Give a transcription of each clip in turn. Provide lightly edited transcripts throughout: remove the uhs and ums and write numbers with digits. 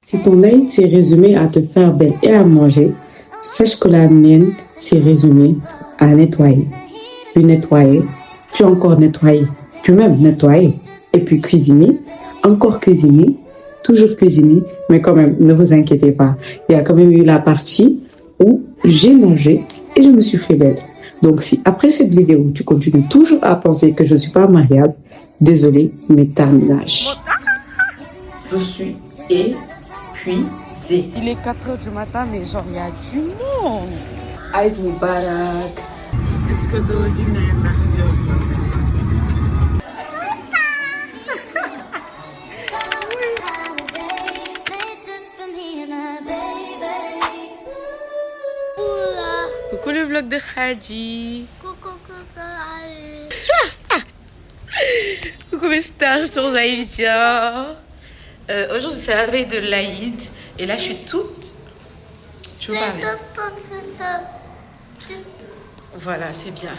Si ton Aïd s'est résumé à te faire belle et à manger, sache que la mienne s'est résumée à nettoyer. Puis nettoyer, puis encore nettoyer, puis même nettoyer, et puis cuisiner, encore cuisiner, toujours cuisiner, mais quand même, ne vous inquiétez pas, il y a quand même eu la partie où j'ai mangé et je me suis fait belle. Donc si après cette vidéo, tu continues toujours à penser que je ne suis pas mariable, désolé, mais terminage. Je suis épuisée. Il est 4 h du matin, mais genre, il y a du monde. Aïd Moubarak. Est-ce que doo dîner ndax jot Coucou le vlog de Hadji. Coucou mes stars sur Zaïvia. Aujourd'hui c'est la veille de l'Aïd et là je suis toute... Je vous parle. Voilà, c'est bien.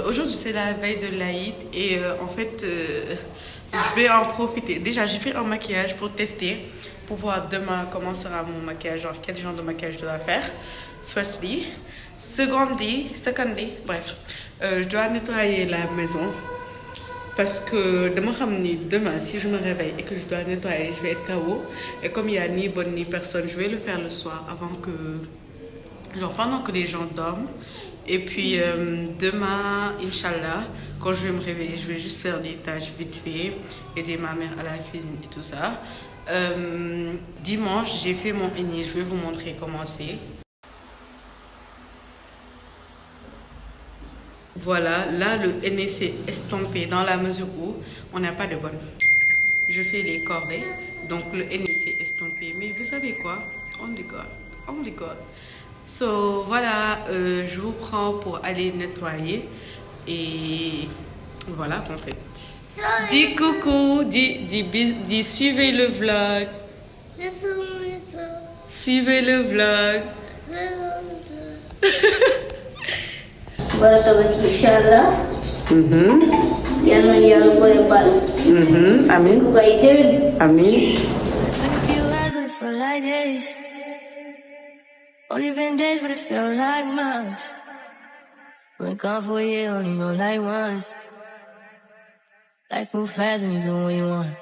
Aujourd'hui c'est la veille de l'Aïd et en fait je vais en profiter. Déjà j'ai fait un maquillage pour tester, pour voir demain comment sera mon maquillage, genre quel genre de maquillage je dois faire. Firstly. Secondly, bref, je dois nettoyer la maison parce que demain, si je me réveille et que je dois nettoyer, je vais être KO. Et comme il n'y a ni bonne ni personne, je vais le faire le soir avant que, genre pendant que les gens dorment. Et puis demain, Inch'Allah, quand je vais me réveiller, je vais juste faire des tâches vite fait, aider ma mère à la cuisine et tout ça. Dimanche, j'ai fait mon henné, je vais vous montrer comment c'est. Voilà, là le henné s'est estompé dans la mesure où on n'a pas de bonne. Je fais les corvées, donc le henné s'est estompé. Mais vous savez quoi? On dit God. So voilà, je vous prends pour aller nettoyer et voilà qu'en fait. Dis coucou, dis suivez le vlog. Suivez le vlog. Suara tabaski inshallah. Yalla yalla boy bal. Amin. Ku kay dude. Amin. Only been days, but it felt like months. Been gone for a year, only know like once. Life move fast and you do what you want.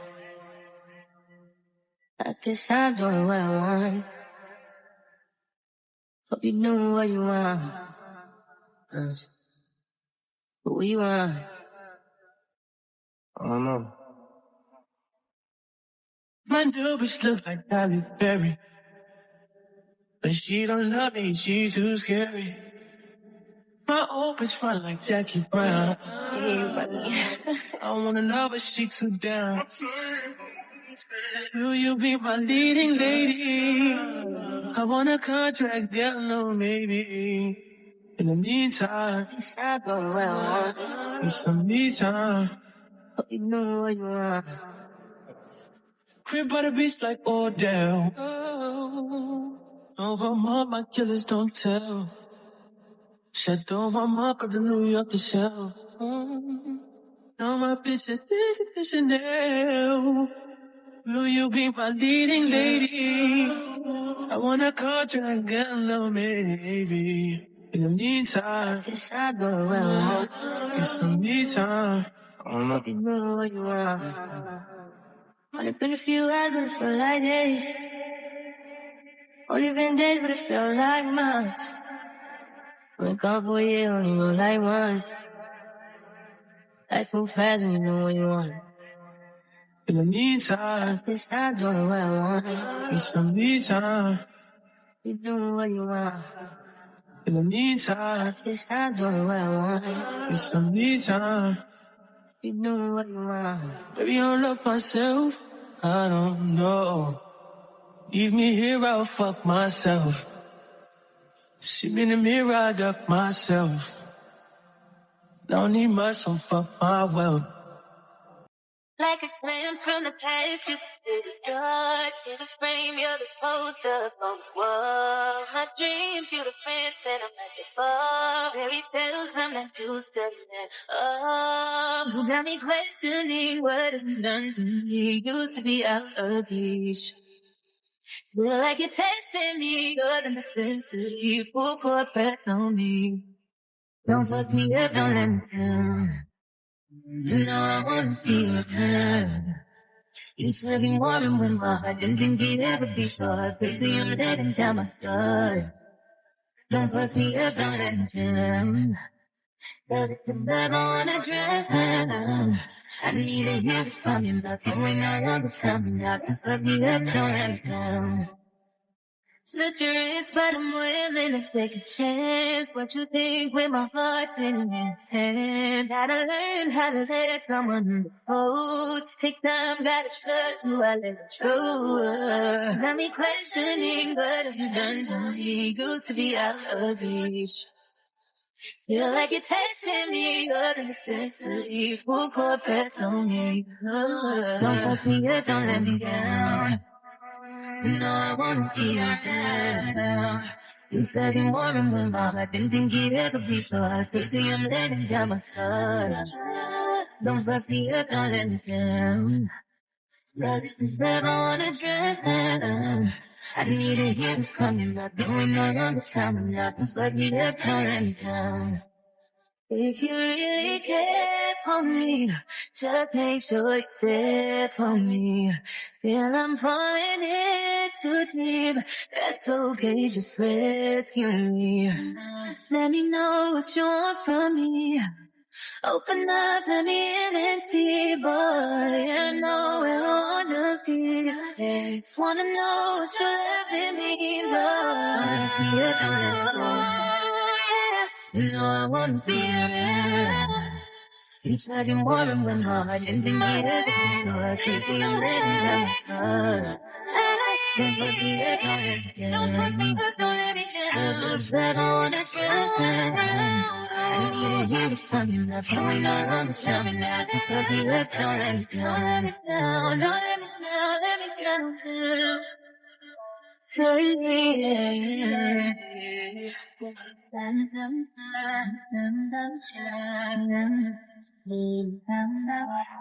At this time, doing what I want. Hope you doing what you want. What you want? I don't know. My new bitch look like Halle Berry, but she don't love me, she too scary. My old bitch fun like Jackie Brown. I wanna know, but she too down. Will you be my leading lady? I want a contract, down low, maybe. In the meantime, This time, doing what I want. it's some me time. Hope you know what you want. Crib by the beach like Odell. Over my killers don't tell. Shadow my mark of the New York to shelf. Now my bitch is Chanel. Will you be my leading lady? I want a contract, get a little maybe. In the meantime, This time, doing what I want. it's some me time. I don't know. Hope you know what you want. Only been a few hours, but it felt like days. Only been days, but it felt like months. Been gone for a year, only know like once. Life move fast and you know what you want. In the meantime, This time, doing what I want. it's some me time. You doing what you want. In the meantime, This time, doing what I want. it's some me time. You doing what you want. Maybe I don't love myself. I don't know. Leave me here, I'll fuck myself. See me in the mirror, I duck myself. Don't need much, so fuck my wealth. Like a gleam from the past, you see the dark in the frame, you're the poster on the wall. My dreams, you're the fence, and I'm at the bar. Fairy tales, I'm not used to that. Oh, you got me questioning what have you done to me. Used to be out of reach. Feel like you're testing me, you're the necessity. Full court press on me. Don't fuck me up, don't let me down. You know I wanna be your man. You tugging warm with my heart, didn't think you'd ever be so hard. Crazy, I'm letting down my guard. Don't fuck me up, don't let me down. But it's the love I wanna drown. I need to hear it from you, but you ain't no longer tell me now. Don't fuck me up, don't let me down. Such a risk, but I'm willing to take a chance. What you think with my heart sitting in its hand? Gotta learn how to let someone hold. Takes time, gotta trust who I let it true. Got me questioning, what have you done to me? Used to be out of reach. Feel like you're testing me, you're the necessity. Full court press on me. Don't fuck me up, don't let me down. No, I wanna see you down. You said you wanted my love. I didn't think you'd ever be so hard. Crazy, I'm letting down my guard. Don't fuck me up, don't let me down. But it's the love I wanna drown. I need to hear it from you, not doing no longer time and not to fuck me up, don't let me down. If you really care for me, just make sure you're there for me. Feel I'm falling in too deep, that's okay, just rescue me. Let me know what you want from me. Open up, let me in and see, boy. I know where I wanna be. I just wanna know what your loving means, you know I wanna be around. You tried your warm when my heart didn't think you'd ever be so hard. Crazy, I'm letting down my guard. Don't fuck me up, don't let me down. Don't fuck me up, don't let me down. Just that I wanna drown. I need to hear it from you, not going on the time and now. Don't fuck me up, don't let me down. Let me down, don't let me down, let me down.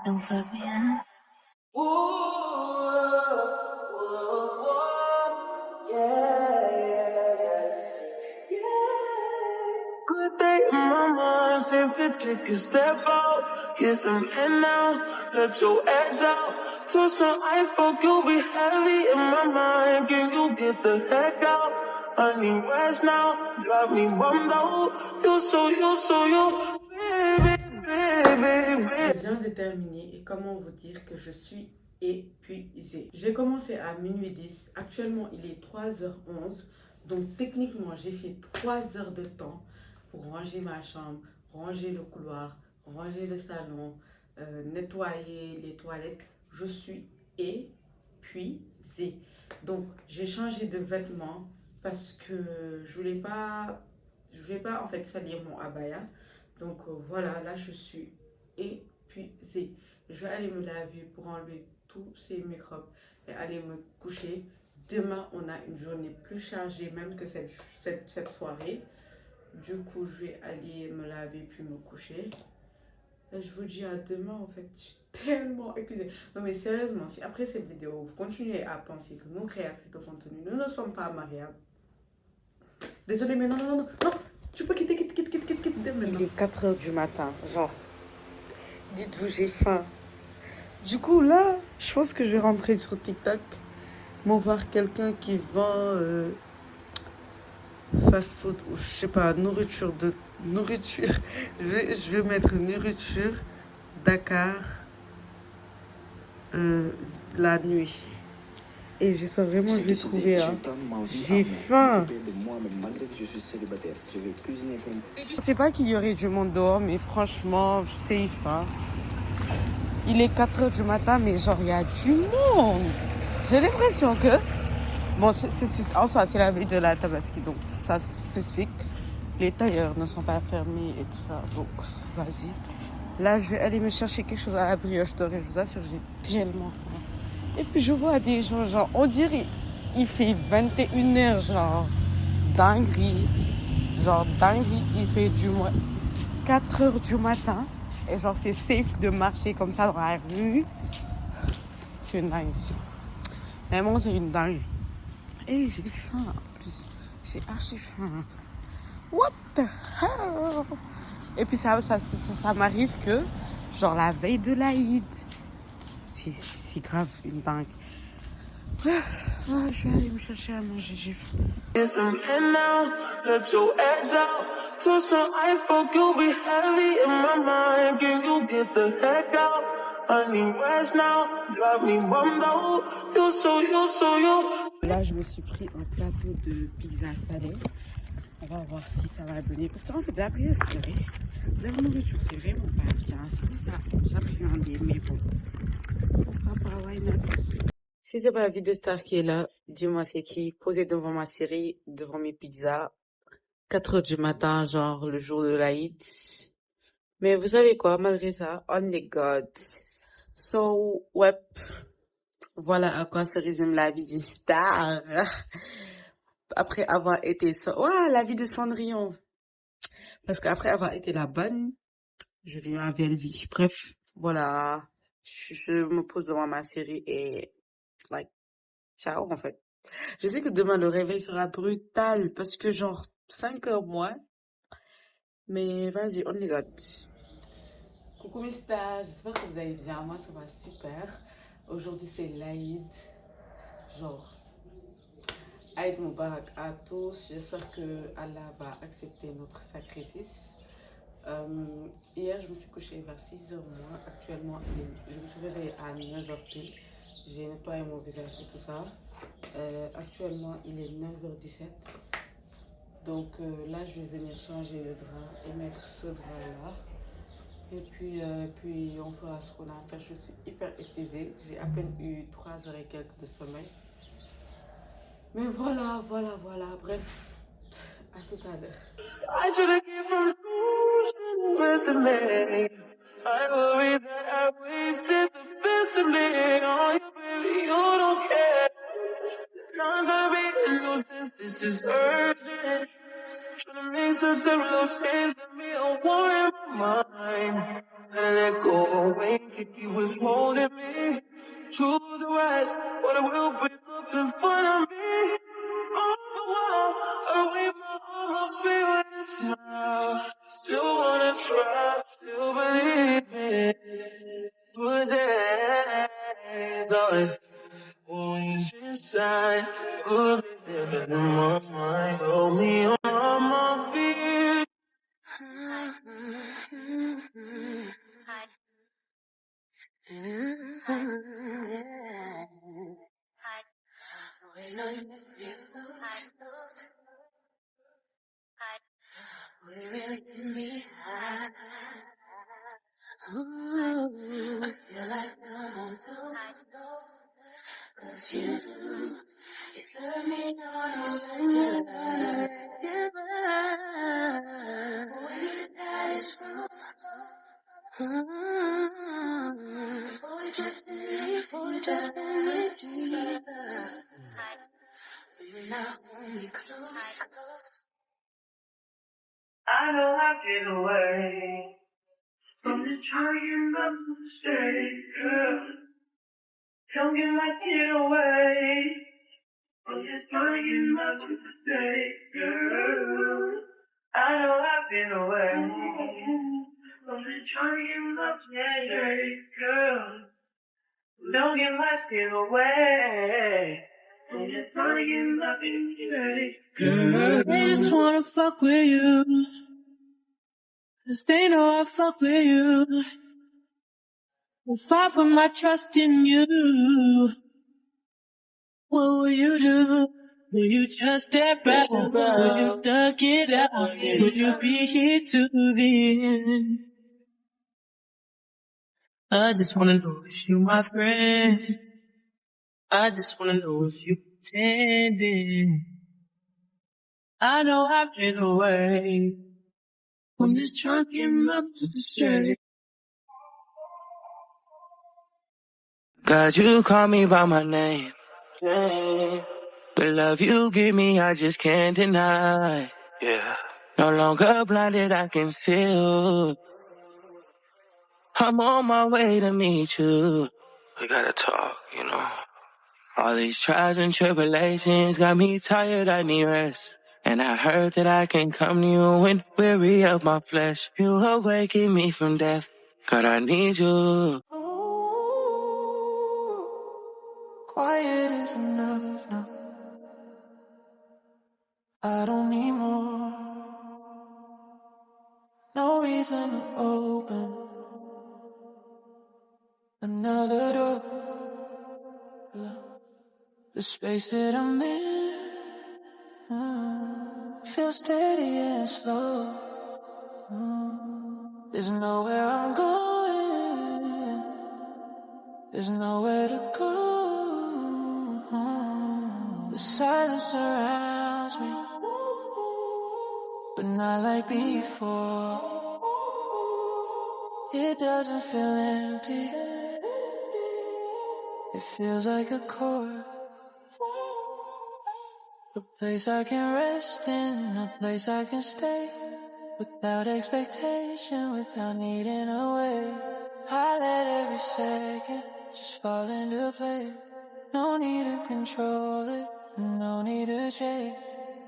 Don't fuck me up. Good day in my mind, safe to take a step out. Get some air now, let your edge out. To some iceberg, you'll be heavy in my mind. Can you get the heck out? I need rest now, drive me bummed out. You baby. Je viens de terminer et comment vous dire que je suis épuisée. J'ai commencé à minuit 10, actuellement il est 3h11, donc techniquement j'ai fait 3 heures de temps pour ranger ma chambre, ranger le couloir, ranger le salon, nettoyer les toilettes. Je suis épuisée. Donc j'ai changé de vêtements parce que je voulais pas en fait salir mon abaya. Donc voilà, là je suis épuisée. Je vais aller me laver pour enlever tous ces microbes et aller me coucher. Demain, on a une journée plus chargée même que cette soirée. Du coup, je vais aller me laver puis me coucher. Et je vous dis à demain, en fait, je suis tellement épuisée. Non mais sérieusement, si après cette vidéo, vous continuez à penser que nous, créatrices de contenu, nous ne sommes pas mariables. Désolée, mais non, tu peux quitter dès maintenant. Il est 4h du matin, genre. Dites-vous, j'ai faim. Du coup, là, je pense que je vais rentrer sur TikTok, voir quelqu'un qui vend fast-food ou je sais pas, nourriture. Je vais mettre nourriture Dakar la nuit. Et j'espère vraiment que je vais trouver. Hein. J'ai faim. Je sais pas qu'il y aurait du monde dehors, mais franchement, c'est faim. Il est 4h du matin, mais genre, il y a du monde. J'ai l'impression que... Bon, en soi, c'est la veille de la Tabaski, donc ça s'explique. Les tailleurs ne sont pas fermés et tout ça, donc vas-y. Là, je vais aller me chercher quelque chose à la brioche dorée, je vous assure, j'ai tellement faim. Et puis, je vois des gens, genre, on dirait, il fait 21h, genre, dinguerie. Genre, dinguerie, il fait du moins 4h du matin. Et genre, c'est safe de marcher comme ça dans la rue. C'est une dinguerie. Vraiment, c'est une dinguerie. Hey, j'ai faim en plus. J'ai archi faim. What the hell? Et puis ça m'arrive que, genre la veille de l'Aïd, c'est grave une dingue. Je vais aller me chercher à manger, j'ai faim. Là, je me suis pris un plateau de pizza salée. On va voir si ça va donner. Parce qu'en fait, la prière, la nourriture, c'est vraiment pas bien. C'est pour ça j'appréhendais, mais bon. Pourquoi pas, why not? Si c'est pas la vie de star qui est là, dis-moi c'est qui. Posé devant ma série, devant mes pizzas. 4h du matin, genre le jour de l'Aïd. Mais vous savez quoi, malgré ça, on est God. So, ouais. Voilà à quoi se résume la vie d'une star. Après avoir été... la vie de Cendrillon. Parce qu'après avoir été la bonne, je vis ma belle vie. Bref, voilà. Je me pose devant ma série et... ciao en fait. Je sais que demain, le réveil sera brutal parce que genre 5 heures moins. Mais vas-y, on les got. Coucou mes stars, j'espère que vous allez bien. Moi, ça va super. Aujourd'hui, c'est l'Aïd. Genre, Aïd Moubarak à tous. J'espère que Allah va accepter notre sacrifice. Hier, je me suis couchée vers 6h moins. Actuellement, je me suis réveillée à 9h pile. J'ai nettoyé mon visage et tout ça. Actuellement, il est 9h17. Donc là, je vais venir changer le drap et mettre ce drap-là. Et puis, on fera ce qu'on a à faire. Je suis hyper épuisée. J'ai à peine eu 3 heures et quelques de sommeil. Mais voilà. Bref, à tout à l'heure. I worry that I wasted the best of me on you, baby, you don't care. I'm trying to be a nuisance, this is urgent. Trying to make some simple change, let me a war in my mind. Gotta let go, when Kiki was holding me. Choose the right, but it will break up in front of me. On the wall, I wave my arms, feel it now. Still wanna try, still believe it. Today, always always inside, could be living in my mind. Hold me on my feet. I know I've been away from the trying not to stay, girl. Don't get my kid away from the trying not to stay, girl. I know I've been away from the trying not to stay, girl. Don't get my kid away from the trying not to stay, girl. They just wanna fuck with you. 'Cause they know I fuck with you. If I put my trust in you, what will you do? Will you just step back? Will you duck it out? Will you be here to the end? I just wanna know if you my friend. I just wanna know if you pretending. I know I've been away. I'm just trucking up to the street. God, you call me by my name. Yeah. The love you give me, I just can't deny. Yeah. No longer blinded, I can see you. I'm on my way to meet you. We gotta talk, you know. All these trials and tribulations got me tired, I need rest. And I heard that I can come to you when weary of my flesh. You awaken me from death. God, I need you. Quiet is enough now. I don't need more. No reason to open another door. The space that I'm in feels steady and slow. There's nowhere I'm going. There's nowhere to go. The silence surrounds me, but not like before. It doesn't feel empty. It feels like a core. A place I can rest in, a place I can stay. Without expectation, without needing a way. I let every second just fall into place. No need to control it, no need to change.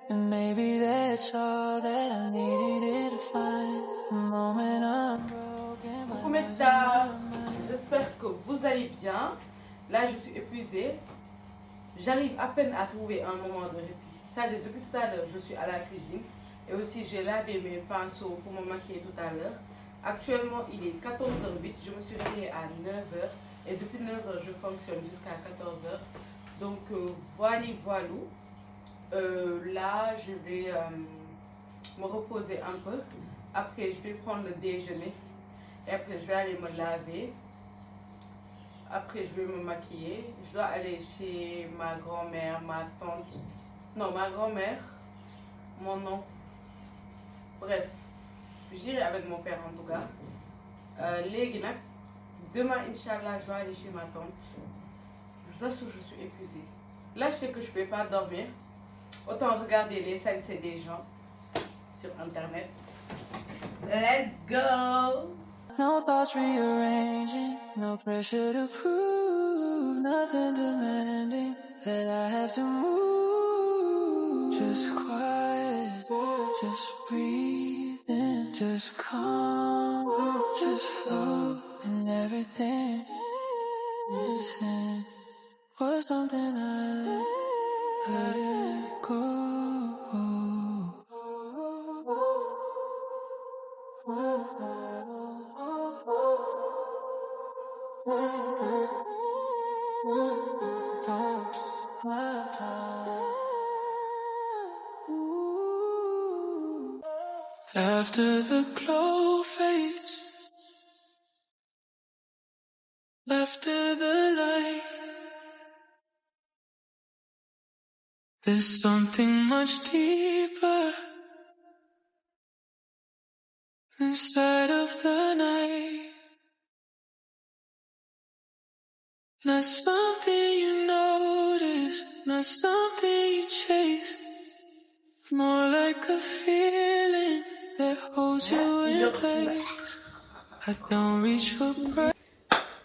And maybe that's all that I needed to find. The moment I'm broken. Coucou mes stars, j'espère que vous allez bien. Là je suis épuisée. J'arrive à peine à trouver un moment de répit. Ça, depuis tout à l'heure, je suis à la cuisine. Et aussi, j'ai lavé mes pinceaux pour me maquiller tout à l'heure. Actuellement, il est 14h08. Je me suis réveillée à 9h. Et depuis 9h, je fonctionne jusqu'à 14h. Donc, voilà. Là, je vais me reposer un peu. Après, je vais prendre le déjeuner. Et après, je vais aller me laver. Après, je vais me maquiller. Je dois aller chez ma grand-mère, ma tante. Non, ma grand-mère, mon oncle. Bref, j'irai avec mon père en tout cas. Demain, Inch'Allah, je dois aller chez ma tante. Je vous assure, je suis épuisée. Là, je sais que je ne vais pas dormir. Autant regarder les scènes des gens sur Internet. Let's go! No thoughts rearranging, no pressure to prove, nothing demanding that I have to move. Just quiet, just breathing, just calm, just flow, and everything is in. Was something I let go. After the glow fades, after the light, there's something much deeper inside of the night. Not something you notice, not something you chase, more like a feeling that holds you in place. I don't reach for breath.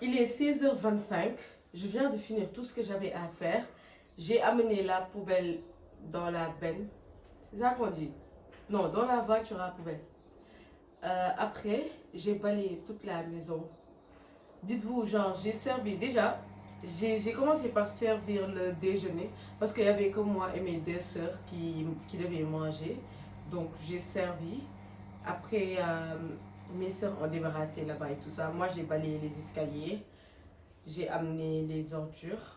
Il est 16h25. Je viens de finir tout ce que j'avais à faire. J'ai amené la poubelle dans la benne. C'est ça qu'on dit? Non, dans la voiture à poubelle. Après, j'ai balayé toute la maison. Dites-vous, genre, j'ai servi déjà. J'ai commencé par servir le déjeuner parce qu'il y avait que moi et mes deux sœurs qui devaient manger. Donc, j'ai servi. Après, mes sœurs ont débarrassé là-bas et tout ça. Moi, j'ai balayé les escaliers. J'ai amené les ordures.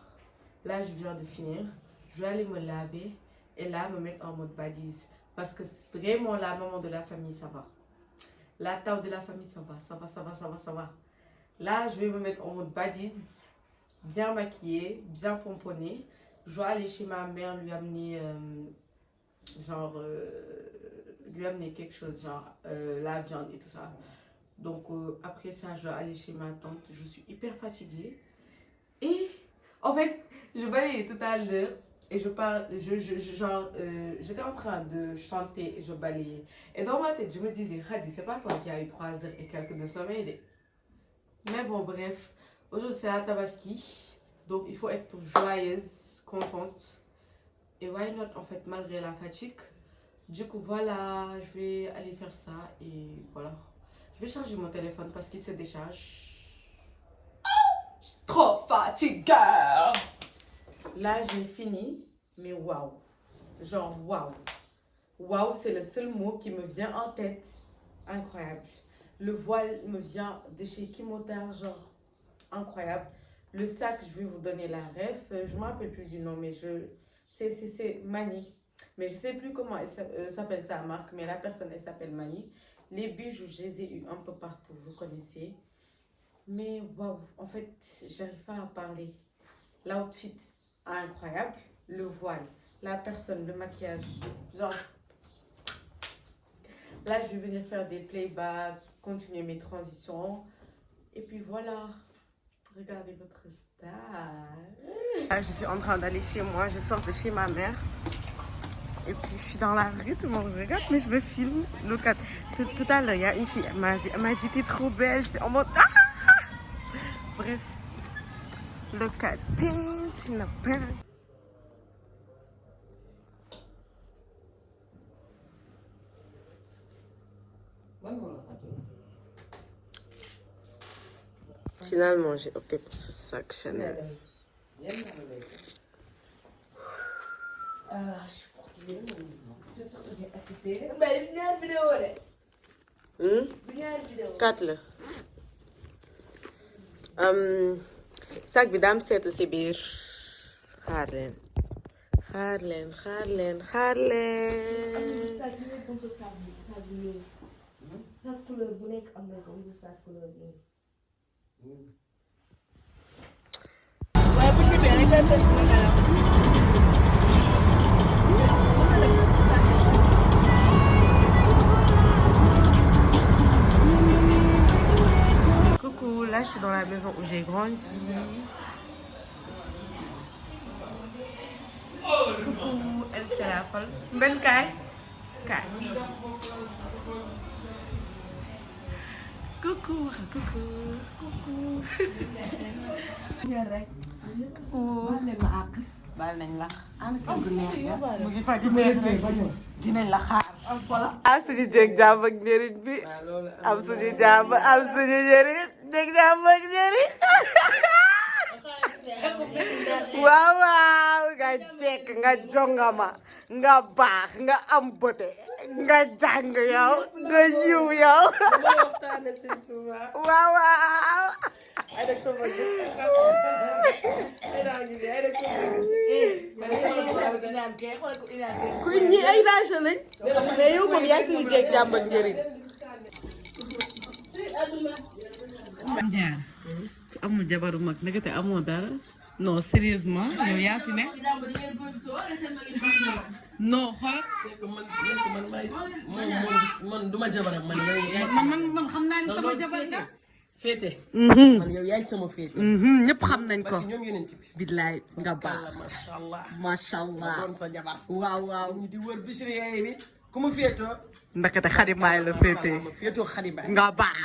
Là, je viens de finir. Je vais aller me laver et là, me mettre en mode badise. Parce que vraiment, la maman de la famille, ça va. La tante de la famille, ça va, ça va, ça va, ça va, ça va. Là, je vais me mettre en mode badise. Bien maquillée, bien pomponnée. Je dois aller chez ma mère lui amener, lui amener quelque chose, genre la viande et tout ça. Donc après ça, je dois aller chez ma tante. Je suis hyper fatiguée. Et en fait, je balayais tout à l'heure et je parle, j'étais en train de chanter et je balayais. Et dans ma tête, je me disais, Khadi, c'est pas toi qui as eu 3 heures et quelques de sommeil. Mais bon, bref. Aujourd'hui, c'est la Tabaski. Donc il faut être joyeuse, contente. Et why not en fait malgré la fatigue. Du coup voilà, je vais aller faire ça et voilà. Je vais charger mon téléphone parce qu'il se décharge. Je suis trop fatiguée. Là j'ai fini, mais waouh. Genre waouh. Waouh, c'est le seul mot qui me vient en tête. Incroyable. Le voile me vient de chez Kimotard, genre incroyable. Le sac, je vais vous donner la ref. Je ne me rappelle plus du nom, mais c'est Mani. Mais je ne sais plus comment elle s'appelle sa marque, mais la personne, elle s'appelle Mani. Les bijoux, je les ai eu un peu partout, vous connaissez. Mais waouh, en fait, j'arrive pas à parler. L'outfit, incroyable. Le voile, la personne, le maquillage, genre... Là, je vais venir faire des playbacks, continuer mes transitions. Et puis voilà, regardez votre star. Là, je suis en train d'aller chez moi, je sors de chez ma mère. Et puis je suis dans la rue, tout le monde regarde, mais je me filme. Look at... Tout à l'heure, il y a une fille, elle m'a dit t'es trop belle. J'étais en mode... Ah! Bref, look at this in the pen. Finalement, j'ai opté pour ce sac Chanel. Quatre la. sac bi daam seetu si biir. xaar leen. Sa couleur bu nekk am na ko sa couleur bi. Coucou, là je suis dans la maison où j'ai grandi. Coucou, elle c'est la folle. Ben Kai. Coucou. baal nañ la. mu ngi fa ci neex dinañ la xaar. am suñu jéeg jàmm ak njëriñ bi. am suñu jàmm am suñu njëriñ. jéeg jàmm ak njëriñ. waaw nga jekk nga jongama nga baax nga am bote nga jàng yow nga yiw yow. waaw. ku ñi ay rage lañ. mais yow moom yaay suñu jéeg jàmm ak njëriñ. amul jabaru mag naka te amoo dara. non sérieusement yow yaa fi ne. non xoolal. man duma jabaram man xam naa ne sama jabar nga. féete. man yow yaay sama féete. ñëpp xam nañ ko. ñoom yeneen ci bi. billaay nga baax. macha allah. doon sa jabar. waaw. ñi di wër bisiri yaay bi ku mu féetoo. ndakate xadimaay la féete. féetoo xadimaay. nga baax.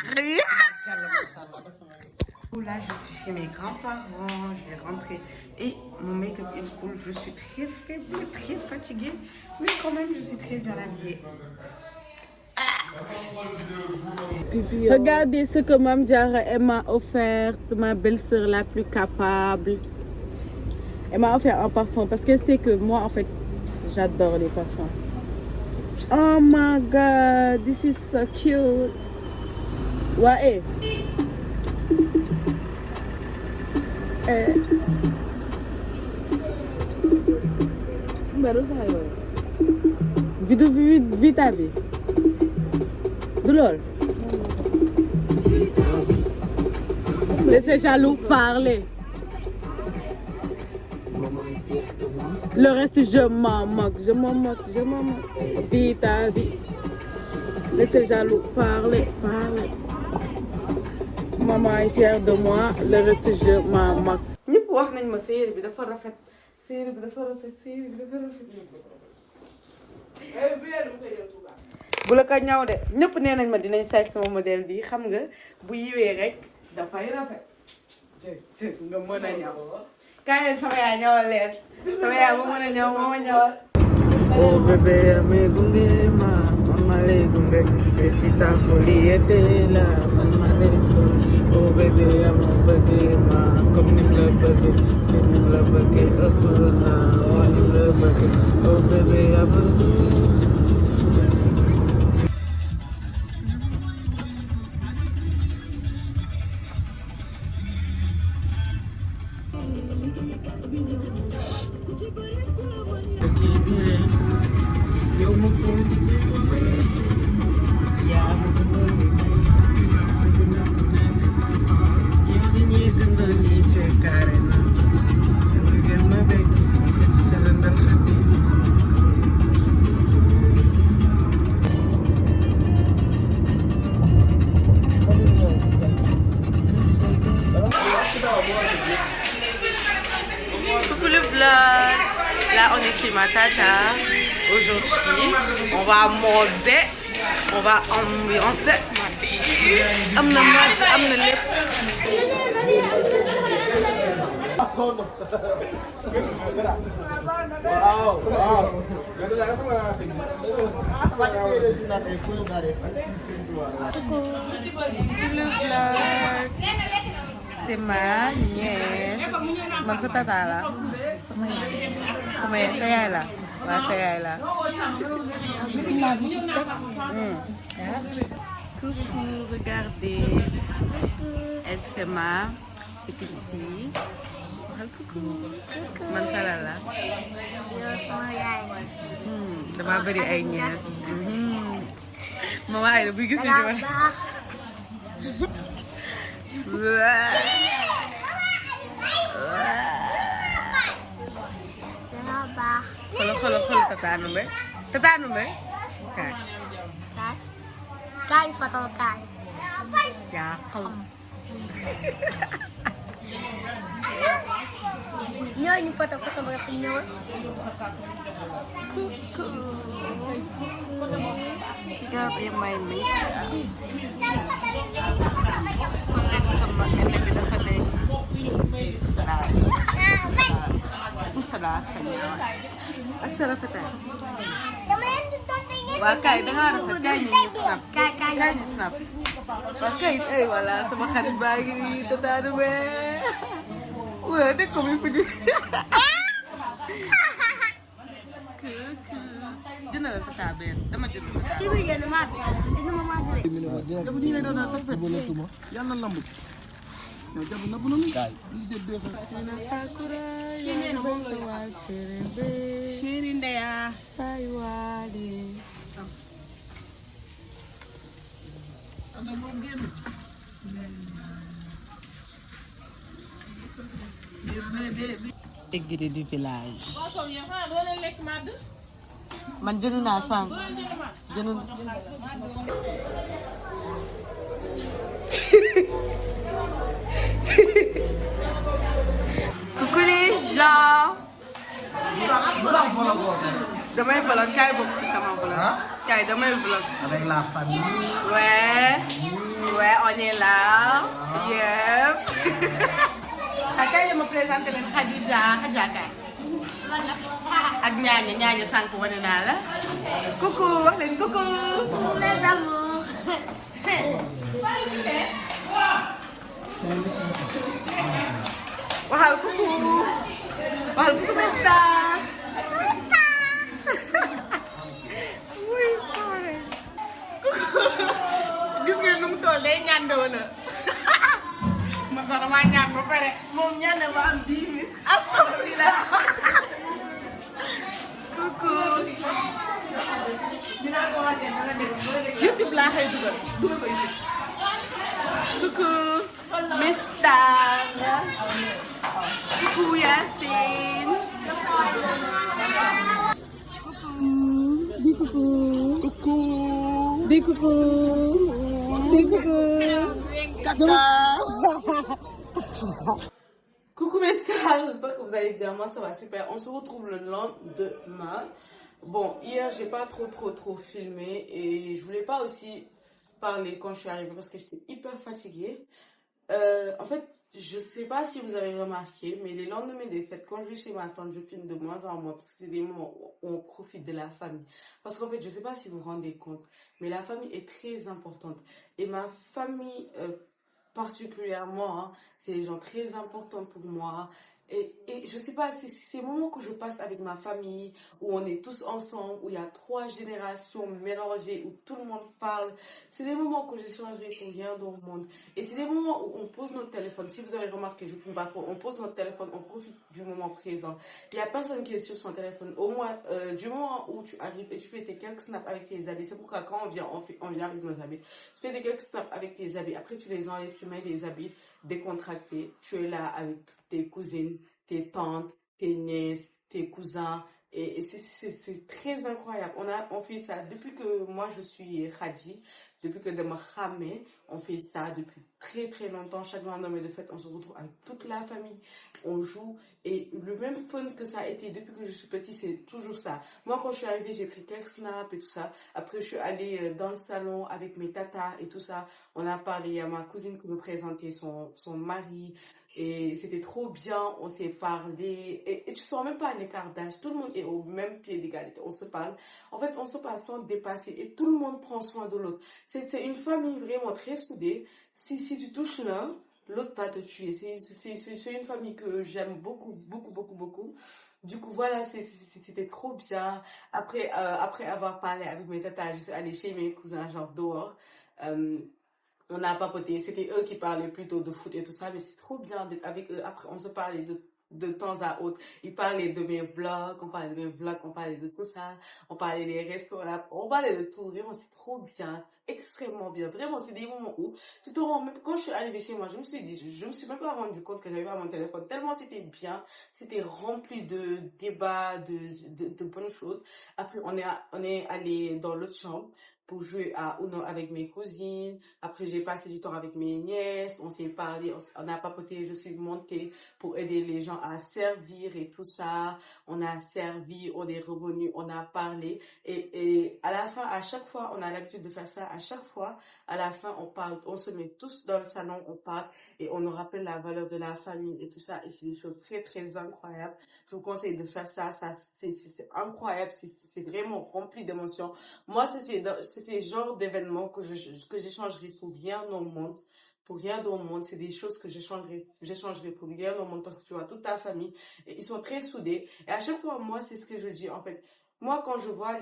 Là, je suis chez mes grands-parents, je vais rentrer et mon make-up il coule. Je suis très faible, très fatiguée, mais quand même je suis très bien habillée. Regardez ce que Mame Diarra m'a offert, ma belle-sœur la plus capable. Elle m'a offert un parfum parce qu'elle sait que moi en fait j'adore les parfums. Oh my god, this is so cute. Ouais. Vidéo vita bi du lool. Laissez jaloux parler. Le reste je m'en moque. Vita vie. Laissez jaloux parler. Maman est fière de moi, le reste je m'en moque. ñëpp wax nañ ma série bi dafa rafet. bu la ko ñaw de ñëpp nee nañ ma dinañ say sama modèle bi xam nga bu yiwee rek dafay rafet. nga mën a ñaw. kaay leen sama yaay ñëwal leen sama yaay bu mën a ñëw moo ma ñëwal. Oh bébé ame gunge ma mama le gunge que si ta folie était là mama le sol. Oh bébé ame bëgge ma comme ni la bëgge ni la bëgge ëpp na wala la bëgge oh bébé ame. Coucou le vlog. Là on est chez ma tata. Aujourd'hui on va manger. On va ambiancer. Am na mat am na lépp. Le vlog. C'est ma nièce. Man sa tata la. Sama yaay sa yaay la. Waaw sa yaay la. Coucou, regardez. Elle c'est ma petite fille. Coucou. Man sa la la. Dama bëri ay nièce. Maman ay buy gis ni Xool Tata Numbe. Tata Numbe. Kaay. Kaay photo kaay. Yaa xam. Ñooñu photo ba nga xam ñëwoon. Regardez my make-up. Xool leen sama ene bi dafa nekk. Salade sa ñëwaat. Ak sa rafetaay. Waa kay da ngaa rafet kay ñu snap. Kay ñu snap. Waa kay ay voilà sama xarit baa ngi nii Tata Numbe. Waa dëkk ko mi fu di. Jënd la Tata benn dama jënd Tata. Kii bi jënd maa dina ma maa jëlee. Dama dina doon sa fet bonatuma yalla lamb ci no jabu na bunu kay li de 200 na sakura ya na wa serebe shiri ndeya sai wali Aigri du village man jënd naa sànq jënd coucou les gens. Damay vlog kaay bokk ci sama vlog. Kaay damay vlog. Avec la famille. Ouais, on est là. Yep. Kaay ma présenté leen Khadija kaay. Ak ñaaña sànq wane naa la. Coucou wax leen coucou. Mes amours. Waxal coucou. Waxal coucou mes stars. Oui, sorry. Gis ngeen nu mu toll day ñaan de woon ma sax damaa ñaan ba pare moom ñaan na ma am 10 000. Alhamdulilah. Coucou. Dinaa ko wàññi ba nga déglu YouTube laa xëy dugal ko YouTube. Coucou. Mes stars. Coucou Yacine. Dis coucou. Caca. Coucou mes stars, j'espère que vous allez bien. Moi ça va super. On se retrouve le lendemain. Bon, hier j'ai pas trop filmé et je voulais pas aussi parler quand je suis arrivée parce que j'étais hyper fatiguée. En fait, Je sais pas si vous avez remarqué, mais les lendemains des fêtes, quand je vais chez ma tante, je filme de moins en moins parce que c'est des moments où on profite de la famille. Parce qu'en fait, je sais pas si vous vous rendez compte, mais la famille est très importante. Et ma famille, particulièrement, hein, c'est des gens très importants pour moi. Et je sais pas, c'est ces moments que je passe avec ma famille, où on est tous ensemble, où il y a 3 générations mélangées, où tout le monde parle. C'est des moments que j'échangerai pour rien dans le monde. Et c'est des moments où on pose notre téléphone. Si vous avez remarqué, je ne fume pas trop, on pose notre téléphone, on profite du moment présent. Il n'y a personne qui est sur son téléphone. Au moins, du moment où tu arrives et tu fais tes quelques snaps avec tes habits, c'est pourquoi quand on vient avec nos habits. Tu fais des quelques snaps avec tes habits, après tu les enlèves, tu mets les habits décontractés, tu es là avec toutes tes cousines, tes tantes, tes nièces, tes cousins, et c'est très incroyable. On fait ça depuis que moi je suis Khadji, depuis que de ma Khamé, on fait ça depuis très très longtemps. Chaque lendemain de fête, on se retrouve avec toute la famille, on joue, et le même fun que ça a été depuis que je suis petite, c'est toujours ça. Moi, quand je suis arrivée, j'ai pris quelques snaps et tout ça. Après, je suis allée dans le salon avec mes tatas et tout ça. On a parlé, il y a ma cousine qui me présentait son mari, et c'était trop bien, on s'est parlé, et tu sens même pas un écart d'âge, tout le monde est au même pied d'égalité, on se parle. En fait, on se parle sans dépasser, et tout le monde prend soin de l'autre. C'est une famille vraiment très soudée. Si tu touches l'un, l'autre va te tuer. C'est une famille que j'aime beaucoup, beaucoup, beaucoup, beaucoup. Du coup, voilà, c'était trop bien. Après avoir parlé avec mes tatas, je suis allée chez mes cousins, genre dehors. On a papoté. C'était eux qui parlaient plutôt de foot et tout ça, mais c'est trop bien d'être avec eux. Après, on se parlait de temps à autre. Ils parlaient de mes vlogs, on parlait de tout ça. On parlait des restaurants, on parlait de tout. Vraiment, c'est trop bien. Extrêmement bien. Vraiment, c'est des moments où tu te rends même, quand je suis arrivée chez moi, je me suis même pas rendu compte que j'avais pas mon téléphone. Tellement c'était bien. C'était rempli de débats, de bonnes choses. Après, on est allé dans l'autre chambre pour jouer à Uno avec mes cousines. Après, j'ai passé du temps avec mes nièces. On s'est parlé, on a papoté. Je suis montée pour aider les gens à servir et tout ça. On a servi, on est revenu, on a parlé. Et à la fin, à chaque fois, on a l'habitude de faire ça. À chaque fois, à la fin, on parle, on se met tous dans le salon, on parle et on nous rappelle la valeur de la famille et tout ça. Et c'est des choses très, très incroyables. Je vous conseille de faire ça. C'est incroyable. C'est vraiment rempli d'émotions. Moi, c'est ce genre d'événements que j'échangerai pour rien au monde. Pour rien au monde, c'est des choses que j'échangerai pour rien au monde parce que tu vois toute ta famille et ils sont très soudés. Et à chaque fois, moi, c'est ce que je dis en fait. Moi, quand je vois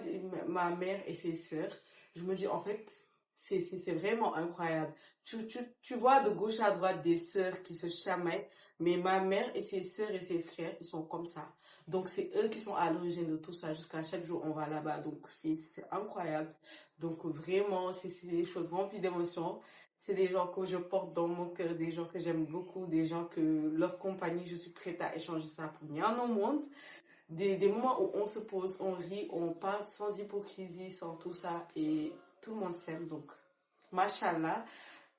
ma mère et ses sœurs, je me dis en fait, c'est vraiment incroyable. Tu vois de gauche à droite des sœurs qui se chamaillent, mais ma mère et ses sœurs et ses frères, ils sont comme ça. Donc, c'est eux qui sont à l'origine de tout ça. Jusqu'à chaque jour, on va là-bas. Donc, c'est incroyable. Donc, vraiment, c'est des choses remplies d'émotions. C'est des gens que je porte dans mon cœur, des gens que j'aime beaucoup, des gens que leur compagnie, je suis prête à échanger ça pour rien au monde. Des moments où on se pose, on rit, on parle sans hypocrisie, sans tout ça. Et tout le monde s'aime. Donc, machallah.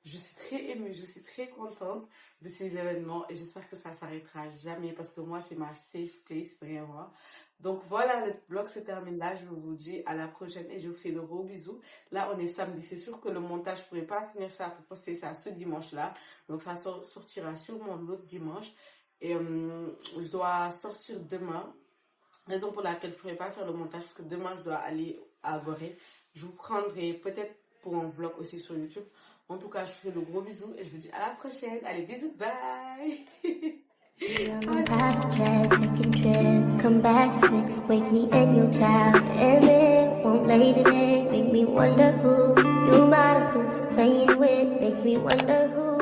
Je suis très émue, je suis très contente de ces événements et j'espère que ça s'arrêtera jamais parce que moi, c'est ma safe place, vraiment. Donc voilà, le vlog se termine là. Je vous dis à la prochaine et je vous fais de gros bisous. Là, on est samedi. C'est sûr que le montage, je ne pourrai pas finir ça pour poster ça ce dimanche-là. Donc ça sortira sûrement l'autre dimanche. Et je dois sortir demain. Raison pour laquelle je ne pourrai pas faire le montage parce que demain, je dois aller à Gorée. Je vous prendrai peut-être pour un vlog aussi sur YouTube. En tout cas, je vous fais de gros bisous et je vous dis à la prochaine. Allez, bisous, bye. Taking trips, come back at 6, wake me in your town, and then won't lay today, make me wonder who you might have been playing with, makes me wonder who.